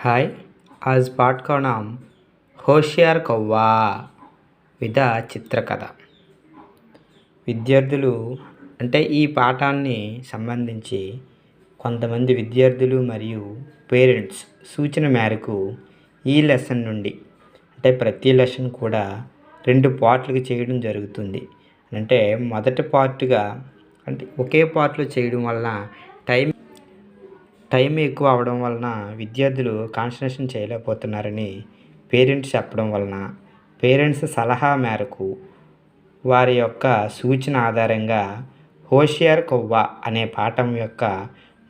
हाय। आज पाठ का नाम होशियार कौवा విధ చిత్రకథ. విద్యార్థులు అంటే ఈ పాఠాన్ని సంబంధించి కొంతమంది విద్యార్థులు మరియు పేరెంట్స్ సూచన మేరకు ఈ లెసన్ నుండి అంటే ప్రతి లెసన్ కూడా 2 పార్ట్లుగా చేయడం జరుగుతుంది. అంటే మొదటి పార్ట్గా అంటే ఒకే పార్ట్లో చేయడం వలన టైం ఎక్కువ అవ్వడం వలన విద్యార్థులు కాన్సన్ట్రేషన్ చేయలేకపోతున్నారని పేరెంట్స్ చెప్పడం వలన పేరెంట్స్ సలహా మేరకు వారి యొక్క సూచన ఆధారంగా హోషియార్ కౌవ అనే పాఠం యొక్క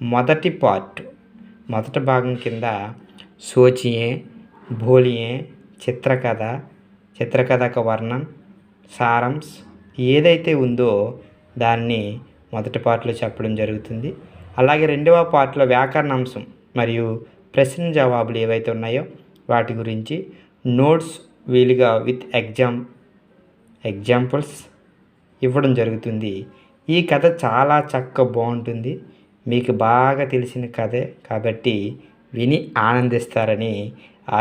మొదటి భాగం కింద సోచియే, బోలియే, చిత్రకథక వర్ణన్, సారాంశ్ ఏదైతే ఉందో దాన్ని మొదటి పార్ట్లో చెప్పడం జరుగుతుంది. అలాగే రెండవ పార్ట్లో వ్యాకరణాంశం మరియు ప్రశ్న జవాబులు ఏవైతే ఉన్నాయో వాటి గురించి నోట్స్ వీలుగా విత్ ఎగ్జాంపుల్స్ ఇవ్వడం జరుగుతుంది. ఈ కథ చాలా బాగుంటుంది. మీకు బాగా తెలిసిన కథే కాబట్టి విని ఆనందిస్తారని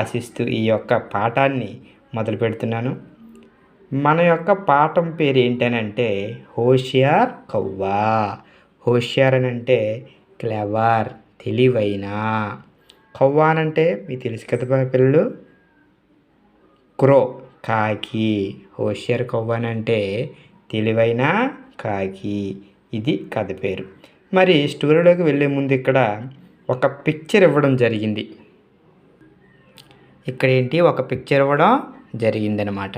ఆశిస్తూ ఈ యొక్క పాఠాన్ని మొదలు పెడుతున్నాను. మన యొక్క పాఠం పేరు ఏంటనంటే హోషియార్ కౌవా. హోషియార్ అని అంటే క్లెవర్, తెలివైన. కౌవా అంటే మీకు తెలుసు కదా పిల్లలు, క్రో, కాకి. హోషియార్ కౌవా అంటే తెలివైన కాకి. ఇది కథ పేరు. మరి స్టోరీలోకి వెళ్ళే ముందు ఇక్కడ ఒక పిక్చర్ ఇవ్వడం జరిగింది. ఇక్కడ ఏంటి ఒక పిక్చర్ ఇవ్వడం జరిగిందనమాట.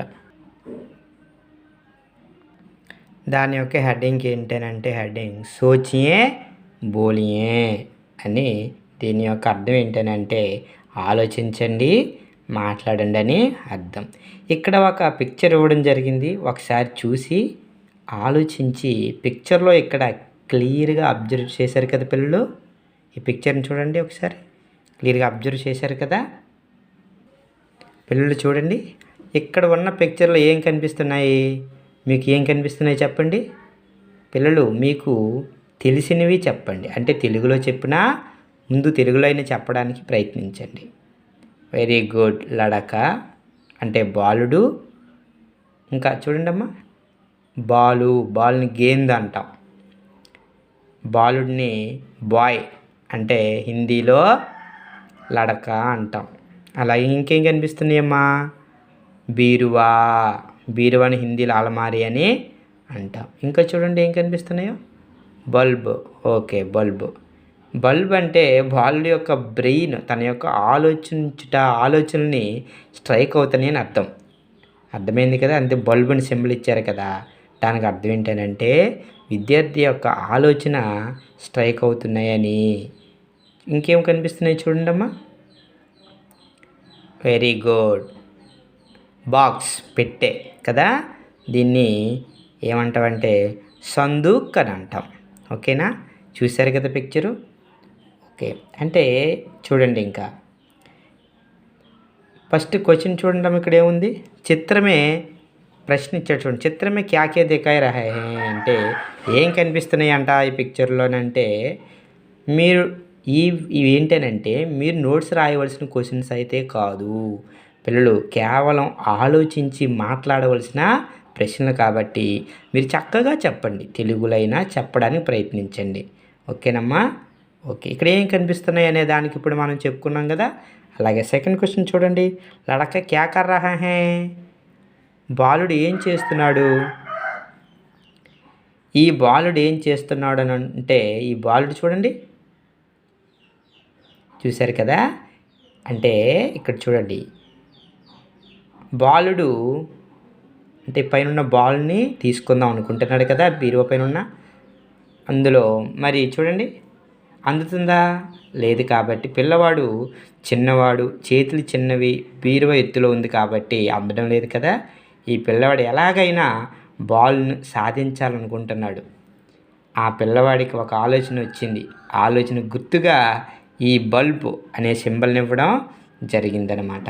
దాని యొక్క హెడ్డింగ్ ఏంటంటే సోచియే బోలియే అని. దీని యొక్క అర్థం ఏంటంటే ఆలోచించండి, మాట్లాడండి అని అర్థం. ఇక్కడ ఒక పిక్చర్ ఇవ్వడం జరిగింది. ఒకసారి చూసి ఆలోచించి పిక్చర్లో ఇక్కడ క్లియర్గా అబ్జర్వ్ చేశారు కదా పిల్లలు. ఈ పిక్చర్ని చూడండి, ఒకసారి క్లియర్గా అబ్జర్వ్ చేశారు కదా పిల్లలు. చూడండి, ఇక్కడ ఉన్న పిక్చర్లో ఏం కనిపిస్తున్నాయి, మీకు ఏం కనిపిస్తున్నాయి చెప్పండి పిల్లలు. మీకు తెలిసినవి చెప్పండి. అంటే తెలుగులో చెప్పినా ముందు తెలుగులో అయినా చెప్పడానికి ప్రయత్నించండి. Very good. లడక అంటే బాలుడు. ఇంకా చూడండి అమ్మా, బాల్ని గేంద్ అంటాం. బాలుడిని బాయ్ అంటే హిందీలో లడక అంటాం. అలాగే ఇంకేం కనిపిస్తున్నాయమ్మా, బీరువాని హిందీలో అలమారి అని అంటాం. ఇంకా చూడండి ఏం కనిపిస్తున్నాయో, బల్బ్. ఓకే, బల్బ్ అంటే బాలుడి యొక్క బ్రెయిన్ తన యొక్క ఆలోచనని స్ట్రైక్ అవుతాయి అని అర్థం. అర్థమైంది కదా. అంతే, బల్బుని సింబల్ ఇచ్చారు కదా, దానికి అర్థం ఏంటంటే విద్యార్థి యొక్క ఆలోచన స్ట్రైక్ అవుతున్నాయని. ఇంకేం కనిపిస్తున్నాయి చూడండి అమ్మా. Very good. బాక్స్, పెట్టే కదా. దీన్ని ఏమంటామంటే సందూక్ అని అంటాం. ఓకేనా, చూశారు కదా పిక్చరు. ఓకే, అంటే చూడండి, ఇంకా ఫస్ట్ క్వశ్చన్ చూడండి. ఇక్కడ ఏముంది, చిత్రమే ప్రశ్న ఇచ్చాడు చూడండి. చిత్రమే క్యాకే దికాయి రహే అంటే ఏం కనిపిస్తున్నాయి అంట ఈ పిక్చర్లోనంటే మీరు ఇవి ఏంటనంటే మీరు నోట్స్ రాయవలసిన క్వశ్చన్స్ అయితే కాదు పిల్లలు, కేవలం ఆలోచించి మాట్లాడవలసిన ప్రశ్నలు కాబట్టి మీరు చక్కగా చెప్పండి. తెలుగులో అయినా చెప్పడానికి ప్రయత్నించండి. ఓకేనమ్మా. ఓకే, ఇక్కడ ఏం కనిపిస్తున్నాయి అనే దానికి ఇప్పుడు మనం చెప్పుకున్నాం కదా. అలాగే సెకండ్ క్వశ్చన్ చూడండి. లడక క్యా కర్ రహా హై, బాలుడు ఏం చేస్తున్నాడు. ఈ బాలుడు ఏం చేస్తున్నాడు అని అంటే ఈ బాలుడు చూడండి, చూశారు కదా. అంటే ఇక్కడ చూడండి, బాలుడు అంటే పైన బాల్ని తీసుకుందాం అనుకుంటున్నాడు కదా, బీరువా పైన అందులో. మరి చూడండి, అందుతుందా లేదు కాబట్టి పిల్లవాడు చిన్నవాడు, చేతులు చిన్నవి, బీరువా ఎత్తులో ఉంది కాబట్టి అందడం లేదు కదా. ఈ పిల్లవాడు ఎలాగైనా బాల్ను సాధించాలనుకుంటున్నాడు. ఆ పిల్లవాడికి ఒక ఆలోచన వచ్చింది. ఆలోచన గుర్తుగా ఈ బల్బ్ అనే సింబల్ని ఇవ్వడం జరిగిందనమాట.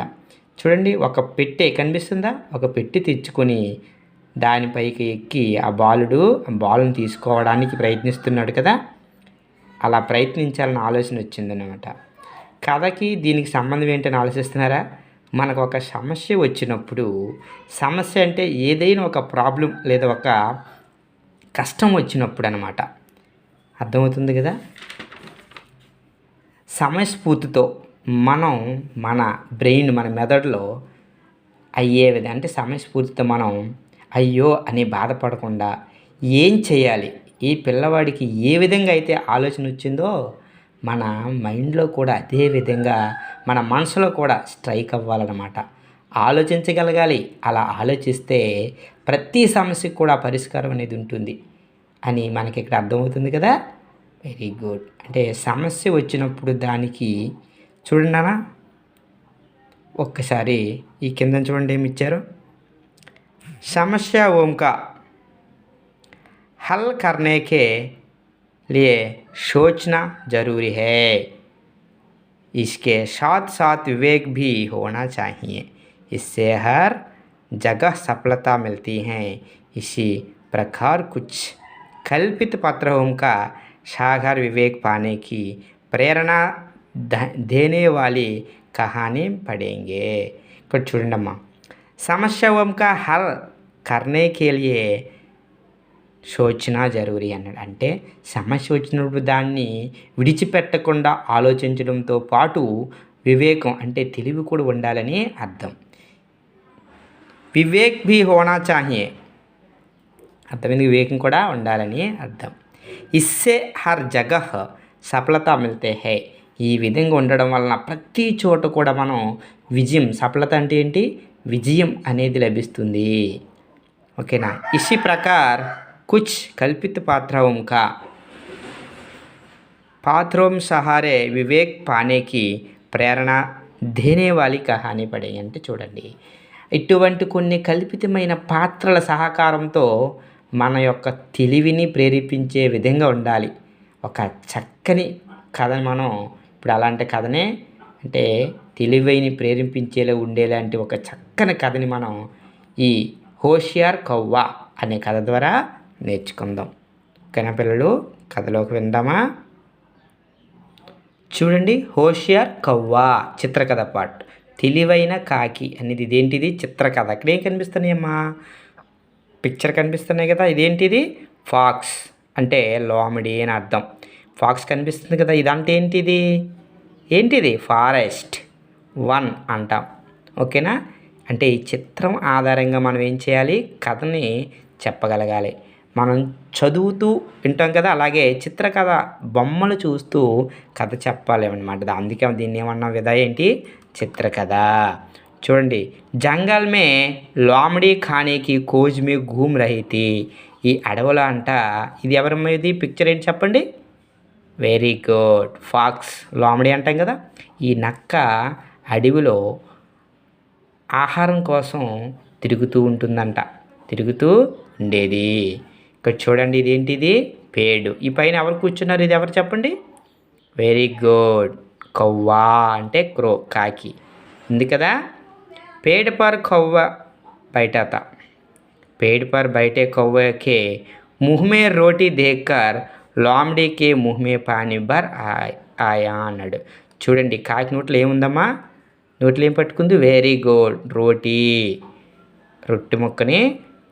చూడండి, ఒక పెట్టె కనిపిస్తుందా, ఒక పెట్టి తెచ్చుకొని దానిపైకి ఎక్కి ఆ బాలుని తీసుకోవడానికి ప్రయత్నిస్తున్నాడు కదా. అలా ప్రయత్నించాలని ఆలోచన వచ్చిందనమాట. కథకి దీనికి సంబంధం ఏంటని ఆలోచిస్తున్నారా? మనకు ఒక సమస్య వచ్చినప్పుడు, సమస్య అంటే ఏదైనా ఒక ప్రాబ్లం లేదా ఒక కష్టం వచ్చినప్పుడు అనమాట. అర్థమవుతుంది కదా? సమయస్ఫూర్తితో మనం మన బ్రెయిన్, మన మెదడులో అయ్యే విధంగా అంటే సమయస్ఫూర్తితో మనం అయ్యో అని బాధపడకుండా ఏం చేయాలి, ఈ పిల్లవాడికి ఏ విధంగా అయితే ఆలోచన వచ్చిందో మన మైండ్లో కూడా అదే విధంగా మన మనసులో కూడా స్ట్రైక్ అవ్వాలన్నమాట. ఆలోచించగలగాలి. అలా ఆలోచిస్తే ప్రతి సమస్యకు కూడా పరిష్కారం అనేది ఉంటుంది అని మనకి ఇక్కడ అర్థమవుతుంది కదా. Very good. అంటే సమస్య వచ్చినప్పుడు దానికి చూడండి నాన్న, ఒక్కసారి ఈ కింద చూడండి ఏమి ఇచ్చారు. సమస్య ఓంకా हल करने के लिए सोचना ज़रूरी है, इसके साथ साथ विवेक भी होना चाहिए, इससे हर जगह सफलता मिलती है। इसी प्रकार कुछ कल्पित पात्रों का सागर विवेक पाने की प्रेरणा देने वाली कहानी पढ़ेंगे। कुछ చూడండమ్మా, సమస్యओं का हल करने के लिए సోచనా జరూరీ అన్నాడు. అంటే సమస్య వచ్చినప్పుడు దాన్ని విడిచిపెట్టకుండా ఆలోచించడంతో పాటు వివేకం అంటే తెలివి కూడా ఉండాలని అర్థం. వివేక్ భీ హోనా చాహియే, అర్థమైంది, వివేకం కూడా ఉండాలని అర్థం. ఇస్సే హర్ జగహ్ సఫలత మిల్తే హై, ఈ విధంగా ఉండడం వలన ప్రతి చోట కూడా మనం విజయం, సఫలత అంటే ఏంటి, విజయం అనేది లభిస్తుంది. ఓకేనా. ఇసి ప్రకార్ कुछ कल्पित पात्रों सहारे विवेक पाने की ప్రేరణ దేనే వాలి కహానీ పడే అంటే చూడండి, ఇటువంటి కొన్ని కల్పితమైన పాత్రల సహకారంతో మన యొక్క తెలివిని ప్రేరేపించే విధంగా ఉండాలి. ఒక చక్కని కథని మనం ఇప్పుడు అలాంటి కథనే అంటే తెలివిని ప్రేరేపించేలా ఉండేలాంటి ఒక చక్కని కథని మనం ఈ హోషియార్ కౌవా అనే కథ ద్వారా నేర్చుకుందాం. ఓకేనా పిల్లలు, కథలోకి విందామా? చూడండి, హోషియార్ కవ్వా చిత్రకథ పార్ట్. తెలివైన కాకి అనేది ఇదేంటిది, చిత్రకథ. అక్కడ ఏం కనిపిస్తున్నాయమ్మా, పిక్చర్ కనిపిస్తున్నాయి కదా. ఇదేంటిది, ఫాక్స్ అంటే లోమిడి అని అర్థం. ఫాక్స్ కనిపిస్తుంది కదా, ఇదంటే ఏంటిది, ఏంటిది ఫారెస్ట్ 1 అంటాం. ఓకేనా. అంటే ఈ చిత్రం ఆధారంగా మనం ఏం చేయాలి, కథని చెప్పగలగాలి. మనం చదువుతూ వింటాం కదా, అలాగే చిత్రకథ బొమ్మలు చూస్తూ కథ చెప్పాలి అన్నమాట. అందుకే దీన్ని ఏమన్నా విధా ఏంటి, చిత్రకథ. చూడండి, జంగల్ మే లోమడి ఖానేకి కోజ్ మే ఘూమ్ రహీ థీ, ఈ అడవుల అంట, ఇది ఎవరమ్మా, ఇది పిక్చర్ ఏంటి చెప్పండి. వెరీ గుడ్, ఫాక్స్, లోమడి అంటాం కదా. ఈ నక్క అడవిలో ఆహారం కోసం తిరుగుతూ ఉంటుందంట, తిరుగుతూ ఉండేది. ఇక్కడ చూడండి, ఇదేంటిది, పేడు. ఈ పైన ఎవరు కూర్చున్నారు, ఇది ఎవరు చెప్పండి. వెరీ గుడ్, కవ్వా అంటే క్రో, కాకి ఉంది కదా. पेड़ पर कौवा बैठा था, पेड़ पर बैठे कौवे के मुँह में रोटी देखकर లోమడి के मुँह में पानी भर आया అన్నాడు. చూడండి, కాకి నోట్లో ఏముందమ్మా, నోట్లో ఏం పట్టుకుంది, వెరీ గుడ్, రోటీ, రొట్టె ముక్కని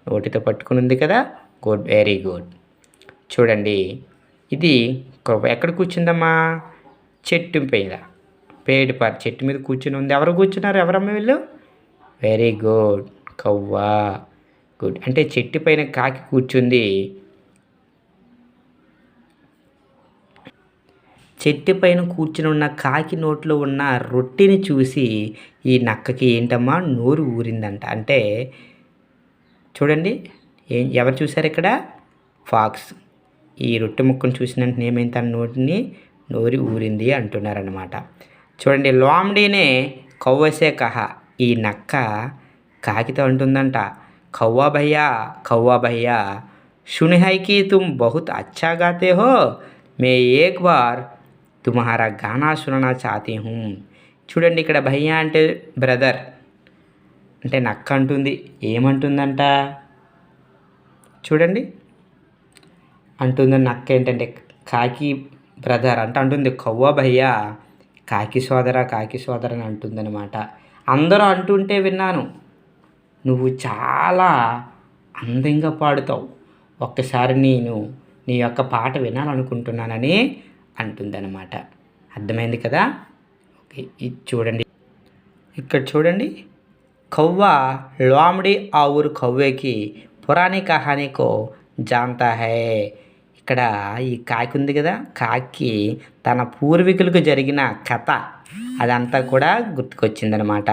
నోటితో పట్టుకుని ఉంది కదా. Good, very good. చూడండి, ఇది ఎక్కడ కూర్చుందమ్మా, చెట్టు మీద, పేడు పర్, చెట్టు మీద కూర్చుని ఉంది. ఎవరు కూర్చున్నారు, ఎవరమ్మ వీళ్ళు, వెరీ గుడ్, కవ్వా. గుడ్, అంటే చెట్టు పైన కాకి కూర్చుంది. చెట్టు పైన కూర్చుని ఉన్న కాకి నోట్లో ఉన్న రొట్టెని చూసి ఈ నక్కకి ఏంటమ్మా, నోరు ఊరిందంట. అంటే చూడండి, ఎవరు చూశారు ఇక్కడ, ఫాక్స్. ఈ రొట్టె ముక్కను చూసిన వెంటనే ఏమైంది, తన నోటిని నోరు ఊరింది అంటున్నారనమాట. చూడండి, లోమడీనే కౌవసే కహా, ఈ నక్క కాకితో అంటుందంట, కవ్వా భయ్యా, కవ్వా భయ్యా, సునే హై కి తుమ్ బహుత్ అచ్చా గాతే హో, మే ఏక్ బార్ తుమ్హారా గానా సుననా చాతీ హూ. చూడండి, ఇక్కడ భయ్యా అంటే బ్రదర్, అంటే నక్క అంటుంది. ఏమంటుందంట చూడండి, అంటుంది నక్క ఏంటంటే కాకి బ్రదర్ అంటే అంటుంది, కవ్వా భయ్యా, కాకి సోదర అని అంటుందన్నమాట. అందరూ అంటుంటే విన్నాను, నువ్వు చాలా అందంగా పాడుతావు, ఒక్కసారి నేను నీ యొక్క పాట వినాలనుకుంటున్నానని అంటుందన్నమాట. అర్థమైంది కదా? ఓకే, ఇది చూడండి, ఇక్కడ చూడండి. కౌవా లోమడి ఆవురు కవ్వేకి పురాణి కహానీకో జాంతా హై. ఇక్కడ ఈ కాకి ఉంది కదా, కాకి తన పూర్వీకులకు జరిగిన కథ అదంతా కూడా గుర్తుకొచ్చిందనమాట.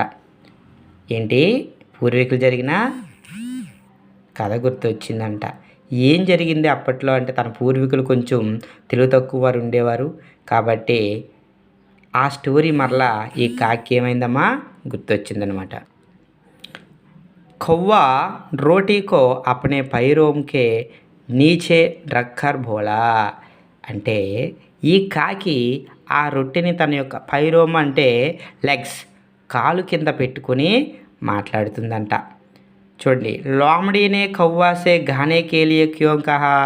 ఏంటి? పూర్వీకులు జరిగిన కథ గుర్తొచ్చిందంట. ఏం జరిగింది అప్పట్లో అంటే, తన పూర్వీకులు కొంచెం తెలివి తక్కువ వారు ఉండేవారు కాబట్టి ఆ స్టోరీ మరలా ఈ కాకి ఏమైందమ్మా గుర్తొచ్చిందనమాట. కౌवा रोटी को अपने पैरों के नीचे रखकर बोला. అంటే ఈ కాకి ఆ రొట్టెని తన యొక్క పైరోమ్ అంటే లెగ్స్, కాలు కింద పెట్టుకొని మాట్లాడుతుందంట. చూడండి, లోమడీనే కౌవాసే గానే కేలియే క్యోం కహా.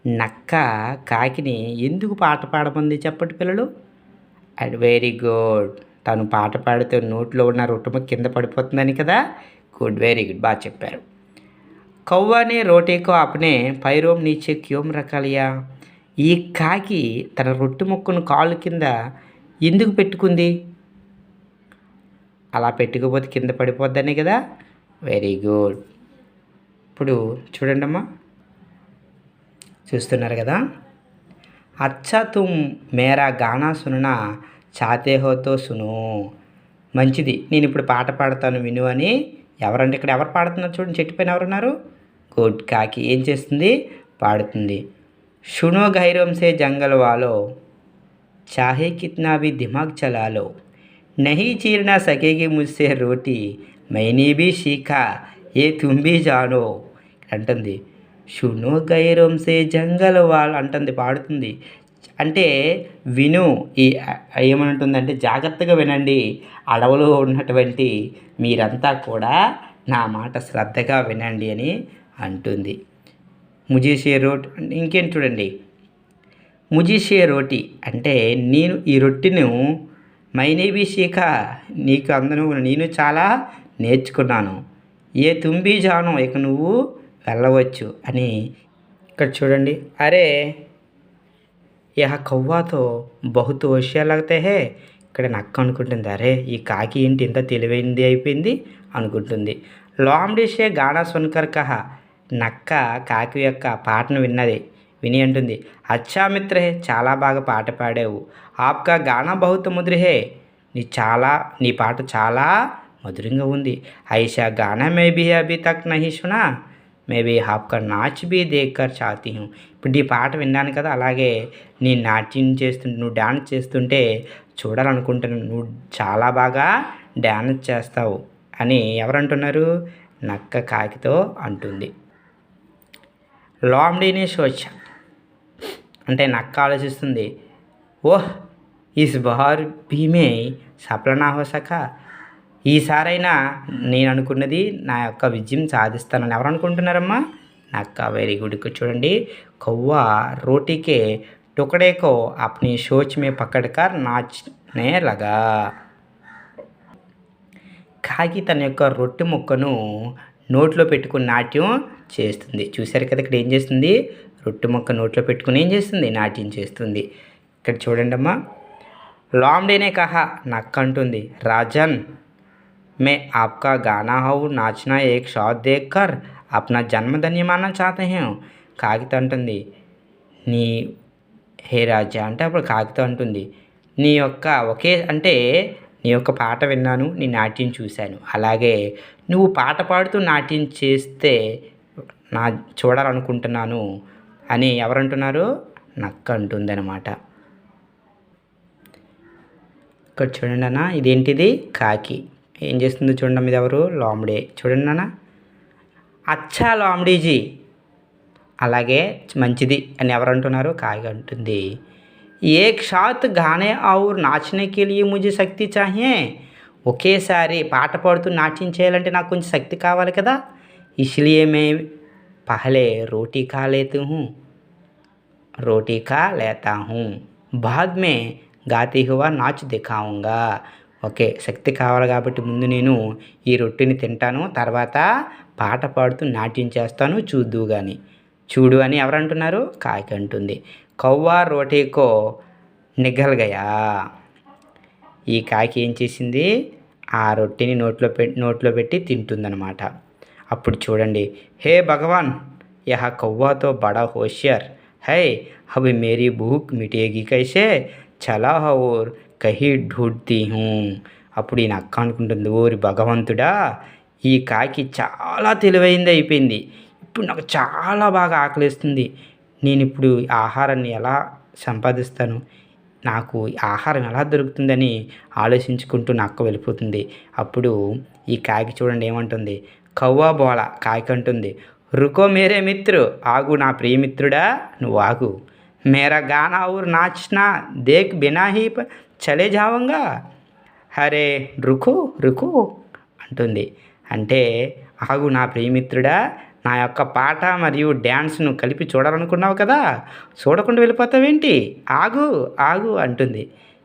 నక్క కాకిని ఎందుకు పాట పాడమంది చెప్పండి పిల్లలు? అండ్ వెరీ గుడ్, తను పాట పాడితే నోట్లో ఉన్న రొట్టె కింద పడిపోతుందని కదా. గుడ్, వెరీ గుడ్, బాగా చెప్పారు. కౌవానే రోటీకో అప్నే పైరోం నీచే క్యోం రకాలియా. ఈ కాకి తన రొట్టె ముక్కను కాళ్ళు కింద ఎందుకు పెట్టుకుంది? అలా పెట్టుకోపోతే కింద పడిపోద్దనే కదా. Very good. ఇప్పుడు చూడండి అమ్మా, చూస్తున్నారు కదా. అచ్చా తుమ్ మేరా గానా సుననా చాతే హోతో సును. మంచిది, నేను ఇప్పుడు పాట పాడతాను విను అని. ఎవరంటే ఇక్కడ ఎవరు పాడుతున్నారు చూడండి, చెట్టు పైన ఎవరున్నారు? గుడ్, కాకి ఏం చేస్తుంది? పాడుతుంది. सुनो गहरों से जंगल वालो, चाहे कितना भी दिमाग चला लो, नहीं चीर ना सकेगी मुझसे रोटी, मैंने भी सीखा ये तुम भी जानो అంటుంది. షునో గైరోం సే జంగల్ వాల్ అంటుంది, పాడుతుంది. అంటే విను, ఈ ఏమంటుందంటే జాగ్రత్తగా వినండి, అడవులో ఉన్నటువంటి మీరంతా కూడా నా మాట శ్రద్ధగా వినండి అని అంటుంది. ముజీషే రోటీ ఇంకేం చూడండి, ముజీషే రోటీ అంటే నేను ఈ రొట్టెను మైనేబీ శీఖ, నీకు అందరూ నేను చాలా నేర్చుకున్నాను. ఏ తుంబీ జాను, ఇక నువ్వు వెళ్ళవచ్చు అని. ఇక్కడ చూడండి, అరే యహ కవ్వాతో బహుత్ హోషియార్ లగ్తే హే. ఇక్కడ నక్క అనుకుంటుంది, అరే ఈ కాకి ఏంటి ఇంత తెలివైంది అయిపోయింది అనుకుంటుంది. లోమ్డిషే గానా సున్కర్ కహా. నక్క కాకి యొక్క పాటను విని అంటుంది, అచ్చా మిత్ర హే, చాలా బాగా పాట పాడావు. ఆప్కా గానా బహుత్ మధుర్ హే, నీ పాట చాలా మధురంగా ఉంది. ఐషా గానా మే భీ అభీ తక్ నహీ సునా, మే భీ ఆప్కా నాచ్ భీ దేఖ్కర్ చాతీ హూँ. ఇప్పుడు ఈ పాట విన్నాను కదా, అలాగే నీ నాట్యం నువ్వు డ్యాన్స్ చేస్తుంటే చూడాలనుకుంటున్నాను, నువ్వు చాలా బాగా డ్యాన్స్ చేస్తావు అని ఎవరంటున్నారు? నక్క కాకితో అంటుంది. లోమ్డీని సోచ అంటే నక్క ఆలోచిస్తుంది, ఓహ్ ఇస్ బార్ భీమే సఫలనా హో సకా. ఈసారైనా నేను అనుకున్నది నా యొక్క విజయం సాధిస్తానని ఎవరు అనుకుంటున్నారమ్మా? నక్క. Very good. చూడండి, కౌవా రోటీకే टुकड़े अपनी सोच में पकड़कर नाचने लगा. కాకి తన యొక్క రొట్టె ముక్కను నోట్లో పెట్టుకుని నాట్యం చేస్తుంది. చూశారు కదా, ఇక్కడ ఏం చేస్తుంది? రొట్టె ముక్క నోట్లో పెట్టుకుని ఏం చేస్తుంది? నాట్యం చేస్తుంది. ఇక్కడ చూడండి అమ్మా, లోమ్డేనే కహా, నక్క అంటుంది, రాజన్ మే ఆప్కా గానా హౌ నాచనా ఏక్ షాట్ దేఖ్ కర్ అప్నా జన్మధన్య మానా చాతే హూँ. కాకితో అంటుంది, నీ హే రాజా అంటే అప్పుడు కాకితో అంటుంది, నీ యొక్క పాట విన్నాను, నీ నాట్యం చూశాను, అలాగే నువ్వు పాట పాడుతూ నాట్యం చేస్తే చూడాలనుకుంటున్నాను అని ఎవరంటున్నారు? నక్క అంటుంది అనమాట. ఇక్కడ చూడండి అన్న, ఇదేంటిది? కాకి ఏం చేస్తుందో చూడండి. మీద ఎవరు? లోమ్డే. చూడండి అన్న, అచ్చా లోమ్డీజీ, అలాగే మంచిది అని ఎవరంటున్నారు? కాకి అంటుంది. ఏక్ సాత్ గానే ఔర్ నాచనే కే లియే ముझे శక్తి చాహియే. ఒకేసారి పాట పాడుతూ నాట్యం చేయాలంటే నాకు కొంచెం శక్తి కావాలి కదా. ఇస్లియే మే పహలే రోటీ ఖా లేతా హూँ, बाद में గాతే హువా నాచ్ దిఖాऊंगा. ఓకే, శక్తి కావాలి కాబట్టి ముందు నేను ఈ రొట్టెని తింటాను, తర్వాత పాట పాడుతూ నాట్యం చేస్తాను, చూద్దువు గాని. చూడు అని ఎవరంటున్నారు? కాకి అంటుంది. కౌవా రోటీకో నిగల్ గయా. ఈ కాకి ఏం చేసింది? ఆ రొట్టెని నోట్లో పెట్టి తింటుందన్నమాట. అప్పుడు చూడండి, హే భగవాన్, యహ కౌవా తో బడా హోషియార్ హై, అబ్ మేరీ భూక్ మిటేగి కైసే, చలా ఔర్ కహీ ఢూంఢతీ హూ. అప్పుడు ఈ నక్క అనుకుంటుంది, ఓరి భగవంతుడా, ఈ కాకి చాలా తెలివైంది అయిపోయింది. ఇప్పుడు నాకు చాలా బాగా ఆకలిస్తుంది. నేను ఇప్పుడు ఆహారాన్ని ఎలా సంపాదిస్తాను, నాకు ఆహారం ఎలా దొరుకుతుందని ఆలోచించుకుంటూ నక్క వెళ్ళిపోతుంది. అప్పుడు ఈ కాకి చూడండి ఏమంటుంది? కౌవా బోలా, కాకి అంటుంది, రుకో మేరే మిత్రు, ఆగు నా ప్రియమిత్రుడా, నువ్వు ఆగు. మేరా గానా ఔర్ నాచ్నా దేక్ బినా హీ చలే జావంగా. హరే రుకో రుకో అంటుంది. అంటే ఆగు నా ప్రియమిత్రుడా, నా యొక్క పాట మరియు డ్యాన్స్ను కలిపి చూడాలనుకున్నావు కదా, చూడకుండా వెళ్ళిపోతావేంటి, ఆగు ఆగు అంటుంది.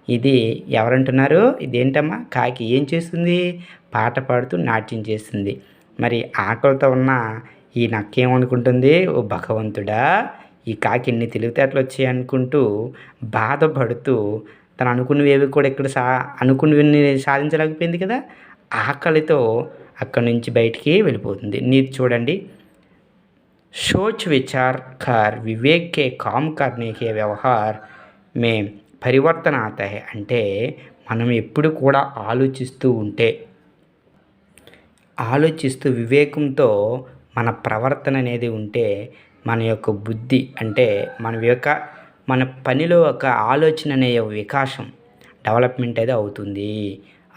ఇది ఎవరంటున్నారు? ఇదేంటమ్మా? కాకి ఏం చేస్తుంది? పాట పాడుతూ నాట్యం చేస్తుంది. మరి ఆకలితో ఉన్న ఈ నక్క ఏమనుకుంటుంది? ఓ భగవంతుడా, ఈ కాకి ఎన్ని తెలివితేటలు వచ్చాయి అనుకుంటూ బాధపడుతూ తను అనుకున్నవేవి కూడా ఇక్కడ అనుకున్నవన్నీ సాధించలేకపోయింది కదా, ఆకలితో అక్కడి నుంచి బయటికి వెళ్ళిపోతుంది. నీతి చూడండి, सोच विचार कर विवेक के काम करने के व्यवहार में పరివర్తన आता है. అంటే మనం ఎప్పుడు కూడా ఆలోచిస్తూ వివేకంతో మన ప్రవర్తన అనేది ఉంటే మన యొక్క బుద్ధి అంటే మన పనిలో ఒక ఆలోచన అనే వికాసం డెవలప్మెంట్ అయితే అవుతుంది.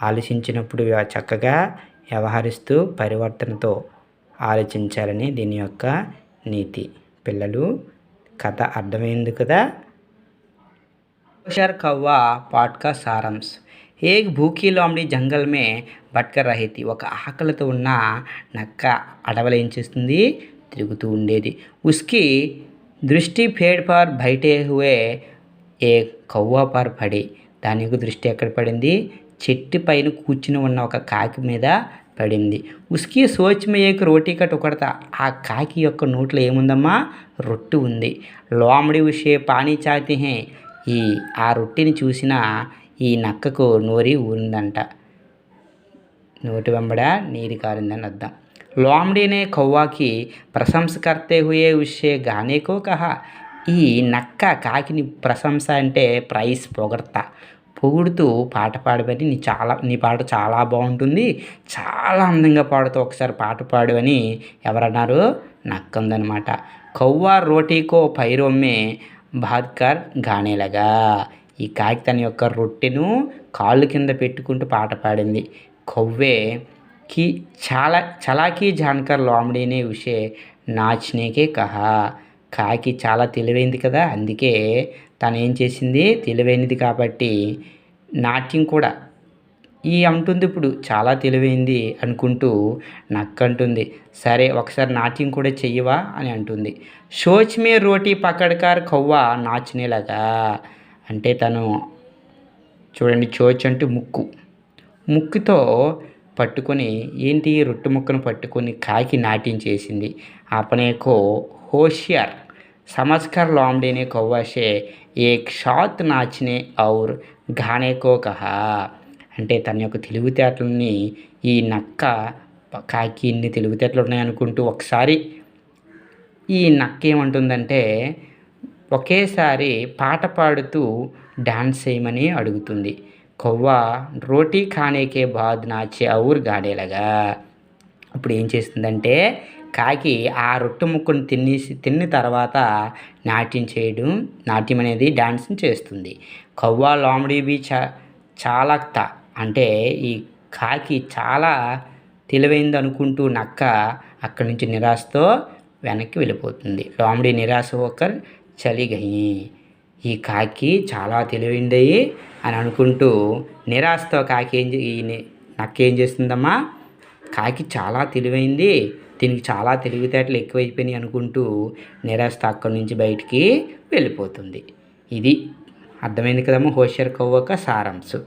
ఆలోచించినప్పుడు చక్కగా వ్యవహరిస్తూ పరివర్తనతో ఆలోచించాలని దీని యొక్క నీతి. పిల్లలు, కథ అర్థమైంది కదా. होशियार कौवा पाठ का सारांश. एक भूखी लोमड़ी जंगल में भटकर रही थी. ఒక ఆకలితో ఉన్న నక్క అడవిలో ఏం చేస్తుంది? తిరుగుతూ ఉండేది. उसकी दृष्टि पेड़ पर बैठे हुए एक कौवा पर पड़ी. దాని యొక్క దృష్టి ఎక్కడ పడింది? చెట్టు పైన కూర్చుని ఉన్న ఒక కాకి మీద పడింది. ఉస్కి సోచ్ మే ఏక్ రోటీ కా టుకడా. ఆ కాకి యొక్క నోట్లో ఏముందమ్మా? రొట్టె ఉంది. లోమడి ఉషే పానీ చాతే హే. ఆ రొట్టెని చూసిన ఈ నక్కకు నోరి ఊరిందంట, నోటి వెంబడ నీరు కారిందని అర్థం. లోమడినే కౌవాకి ప్రశంస కర్తే హుయే ఉషే గానేకో కహా. ఈ నక్క కాకిని ప్రశంస అంటే ప్రైస్, పొగుడుతూ పాట పాడబట్టి నీ పాట చాలా బాగుంటుంది, చాలా అందంగా పాడుతూ ఒకసారి పాట పాడు అని ఎవరన్నారు? నక్క ఉందన్నమాట. కౌవా రోటీకో పైరొమ్మే బాద్కర్ గానేలగా. ఈ కాకి తన యొక్క రొట్టెను కాళ్ళు కింద పెట్టుకుంటూ పాట పాడింది. కౌవేకి చలాకీ జాన్కర్ లోమడీనే ఉషే నాచ్నేకే కహా. కాకి చాలా తెలివైంది కదా, అందుకే తను ఏం చేసింది? తెలివైనది కాబట్టి నాట్యం కూడా అంటుంది. ఇప్పుడు చాలా తెలివైంది అనుకుంటూ నక్క అంటుంది, సరే ఒకసారి నాట్యం కూడా చెయ్యవా అని అంటుంది. సోచ్ మే రోటీ పకడ్కర్ కౌవా నాచ్నేలగా. అంటే తను చూడండి, చోచ్ అంటే ముక్కుతో పట్టుకొని ఏంటి? రొట్టె ముక్కను పట్టుకొని కాకి నాట్యం చేసింది. అపనేకో హోషియార్ సమజ్కర్ లోమడీనే కౌవా సే ఏక్ సాత్ నాచ్నే ఔర్ గానే కో కహా. అంటే తన యొక్క తెలివితేటలని ఈ నక్క కాకి ఇన్ని తెలివితేటలు ఉన్నాయనుకుంటూ ఒకసారి ఈ నక్క ఏమంటుందంటే ఒకేసారి పాట పాడుతూ డాన్స్ చేయమని అడుగుతుంది. కౌవా రోటీ ఖానేకే బాద్ నాచే ఔర్ గాడేలగా. అప్పుడు ఏం చేస్తుందంటే కాకి ఆ రొట్టె ముక్కను తిన్న తర్వాత నాట్యం అనేది డాన్స్ చేస్తుంది. కౌవా లోమడీ బి చాలాక్త. అంటే ఈ కాకి చాలా తెలివైంది అనుకుంటూ నక్క అక్కడి నుంచి నిరాశతో వెనక్కి వెళ్ళిపోతుంది. లోమడీ నిరాశ ఒకరు చలి గయి. ఈ కాకి చాలా తెలివైంది అని అనుకుంటూ నిరాశతో నక్క ఏం చేస్తుందమ్మా? కాకి చాలా తెలివైంది, దీనికి చాలా తెలివితేటలు ఎక్కువైపోయినాయి అనుకుంటూ నిరాశతో అక్కడి నుంచి బయటికి వెళ్ళిపోతుంది. ఇది అర్థమైంది కదమ్మా హోషియార్ కవ్వు యొక్క సారాంశం.